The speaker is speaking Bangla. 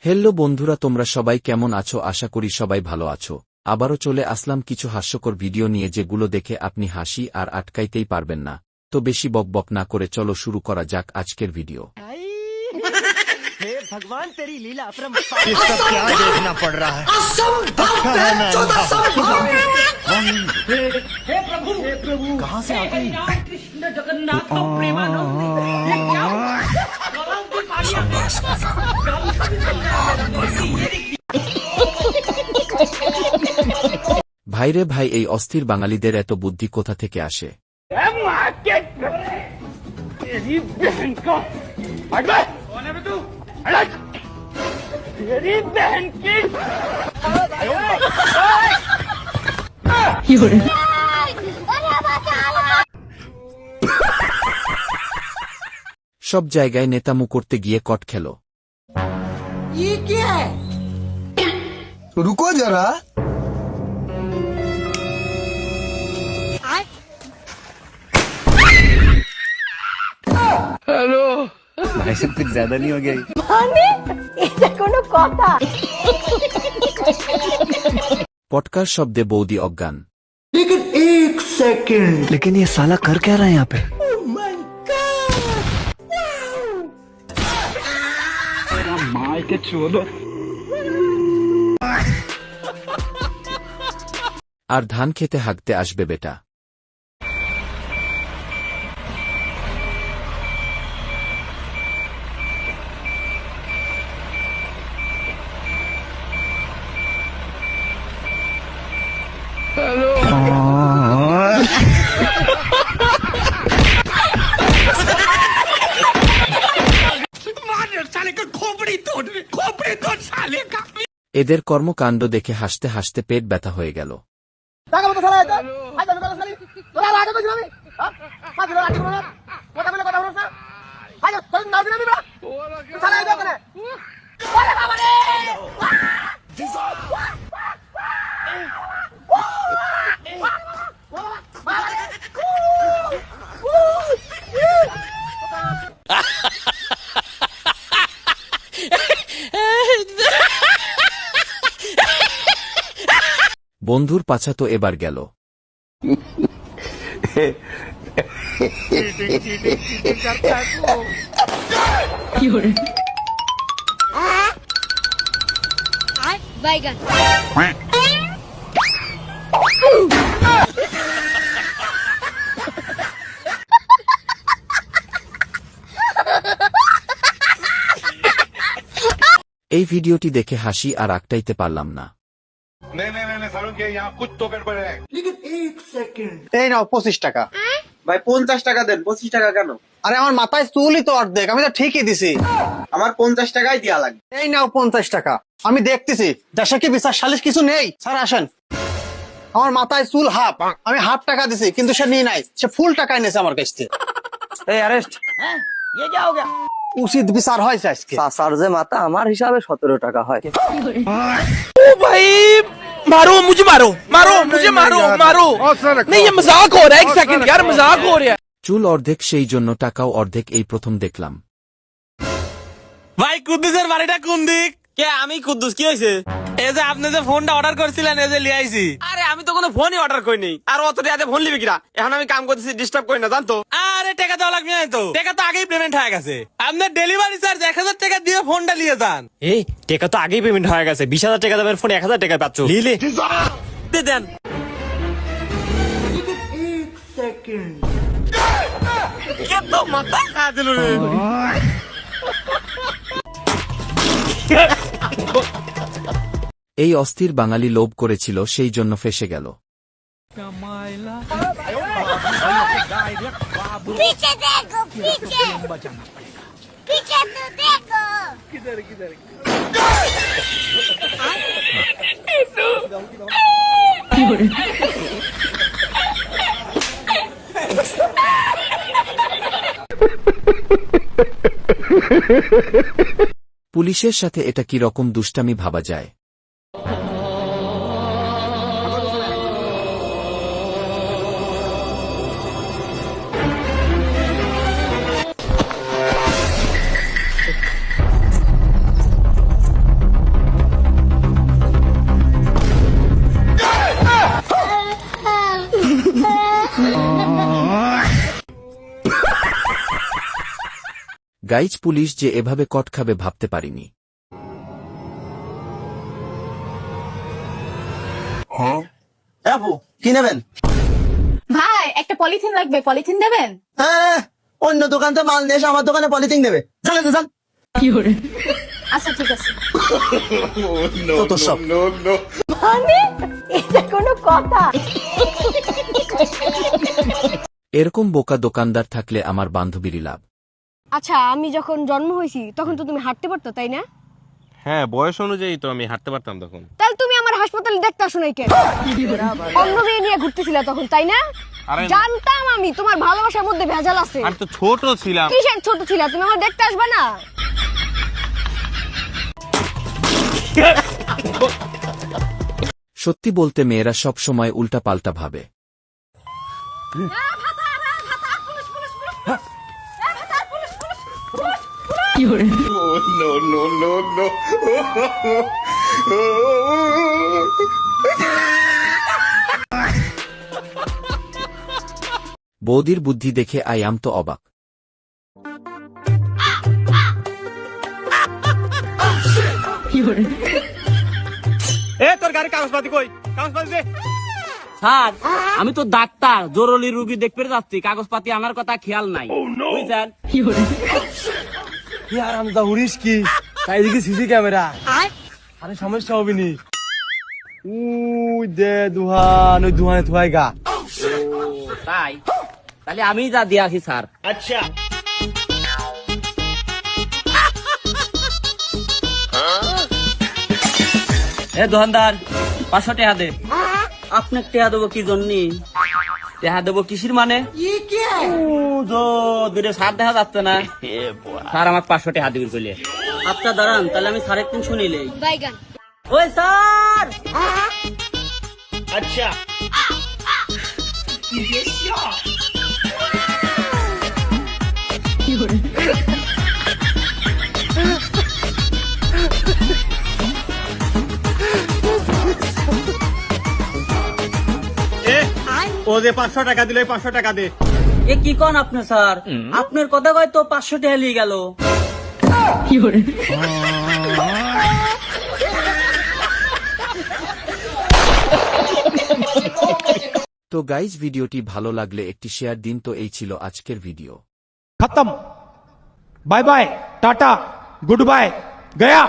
হ্যালো বন্ধুরা, তোমরা সবাই কেমন আছো? আশা করি সবাই ভালো আছো। আবারও চলে আসলাম কিছু হাস্যকর ভিডিও নিয়ে, যেগুলো দেখে আপনি হাসি আর আটকাইতেই পারবেন না। তো বেশি বকবক না করে চলো শুরু করা যাক আজকের ভিডিও। हे भगवान तेरी लीला ये सब क्या देखना पड़ रहा है? हे प्रभु कहाँ से आ गई? कृष्ण जगन्नाथ प्रेमानंद ये क्या हुआ? ভাইরে ভাই, এই অস্থির বাঙালিদের এত বুদ্ধি কোথা থেকে আসে? সব জায়গায় নেতামু করতে গিয়ে কট খেলো। ये क्या है? रुको जरा। भाई सब कुछ ज्यादा नहीं हो गया? মানে এটা কোনো কথা? পটকার শব্দে বৌদি অজ্ঞান। लेकिन एक सेकंड, लेकिन ये साला कर क्या रहा है यहाँ पे? আর ধান খেতে হাঁকতে আসবে বেটা। এদের কর্মকাণ্ড দেখে হাসতে হাসতে পেট ব্যথা হয়ে গেল। বন্ধুর পাছা তো এবার গেল। বাইগান এই ভিডিওটি দেখে হাসি আর আটকাইতে পারলাম না। नहीं सारुण के यहाँ कुछ तो गड़बड़ है। लेकिन एक सेकंड। এই নাও 25 টাকা। ভাই 50 টাকা দেন। 25 টাকা কেন? আরে আমার মাথায় চুলই তো অর্ধেক, আমি তো ঠিকই দিছি। আমার 50 টাকাই দেয়া লাগবে। এই নাও 50 টাকা। আমি দেখতেছি দেশে কি বিচার সালিশ কিছু নেই। স্যার আসেন। আমার মাথায় চুল হাফ, আমি হাফ টাকা দিছি, কিন্তু সে নিয়ে নাই, সে ফুল টাকায় নিয়েছে আমার কাছ থেকে। এই অ্যারেস্ট। ये क्या हो गया? উচিত বিচার হয়েছে আজকে। স্যার যে মাথা আমার হিসাবে 17 টাকা হয়। मारो मुझे, मारो मारो मुझे, मारो मारो। नहीं ये मजाक हो रहा है, एक सेकंड यार, मजाक हो रहा है। চুল অর্ধেক, সেই জন্য টাকাও অর্ধেক, এই প্রথম দেখলাম। ভাই কুদ্দুসের বাড়িটা কোন দিক? কে আমি কুদ্দুস, কি হয়েছে? এই যে আপনি যে ফোনটা অর্ডার করছিলেন, এই যে লিয়ে আইছি। আরে আমি তো কোনো ফোনই অর্ডার করিনি, আর অত টাকাতে ফোন লিবি কিরা? এখন আমি কাম করতেছি, ডিস্টার্ব করি না জানতো। আরে টাকা দেওয়া লাগবে না তো, টাকা তো আগেই পেমেন্ট হয়ে গেছে। আপনার ডেলিভারি চার্জ 1000 টাকা দিয়ে ফোনটা নিয়ে যান। এই টাকা তো আগেই পেমেন্ট হয়ে গেছে, 20000 টাকা দামের ফোন 1000 টাকা পাচ্ছ। লিলে দিয়ে দেন। एक सेकंड। কে তো মাথা খা দিল রে। এই অস্থির বাঙালি লোভ করেছিল, সেই জন্য ফেসে গেল। पीछे देखो, पीछे पीछे तो देखो। পুলিশের সাথে এটা কি রকম দুষ্টামি ভাবা যায়? গাইজ পুলিশ যে এভাবে কট খাবে ভাবতে পারিনি। আপু কি নেবেন? ভাই একটা পলিথিন লাগবে, পলিথিন দেবেন? হ্যাঁ, অন্য দোকান তো মাল নিয়ে এসে আমার দোকানে পলিথিন দেবে। জানেন তো, জান। আচ্ছা ঠিক আছে। তো সব মানে এটা কোনো কথা? এরকম বোকা দোকানদার থাকলে আমার বান্ধবীরই লাভ। আচ্ছা আমি যখন জন্ম হয়েছি তখন তো তুমি হাঁটতে পারতো তাই না? হ্যাঁ, বয়স অনুযায়ী তো আমি হাঁটতে পারতাম তখন। তাহলে তুমি আমার হাসপাতালে দেখতে আসো নাই কেন? অন্য মেয়ে নিয়ে ঘুরতেছিলা তখন তাই না? জানতাম আমি তোমার ভালোবাসার মধ্যে ভেজাল আছে। আমি তো ছোট ছিলাম। কিসের ছোট ছিলা? তুমি আমার দেখতে আসবে না? সত্যি বলতে মেয়েরা সব সময় উল্টা পাল্টা ভাবে। বৌদির বুদ্ধি দেখে আই আম তো অবাক। এ তোর গাড়ি কাগজপাতি কই? কাগজপাতি দে। স্যার আমি তো ডাক্তার, জরুরি রুগী দেখতে যাচ্ছি, কাগজপাতি আনার কথা খেয়াল নাই বুঝছেন? চারিদিকে সিসি ক্যামেরা, আরে সমস্যা হবে নি। দে দুহান, ওই দুহানে থুয়াই গা। তাই তাহলে আমি যা দিয়ে আসি স্যার। আচ্ছা এ দোকানদার 500 টাকা দে। আপনার টাকা দেবো কি জন্য? টাকা দেবো কিসির মানে? দূরে সার দেখা যাচ্ছে না স্যার, আমার 500 টাকা দিবি বলে। আচ্ছা দাঁড়ান, তাহলে আমি 3.5 শুনিলেই। বাইগান। ওই স্যার। আচ্ছা ও যে 500 টাকা দিলে 500 টাকা দে। এ কি কোন আপনি স্যার? আপনার কথা কয় তো 500 টাকা নিয়ে গেল। তো গাইজ ভিডিওটি ভালো লাগলে একটি শেয়ার দিন। তো এই ছিল আজকের ভিডিও। खत्म। बाय बाय, टाटा, गुड बाय, गया।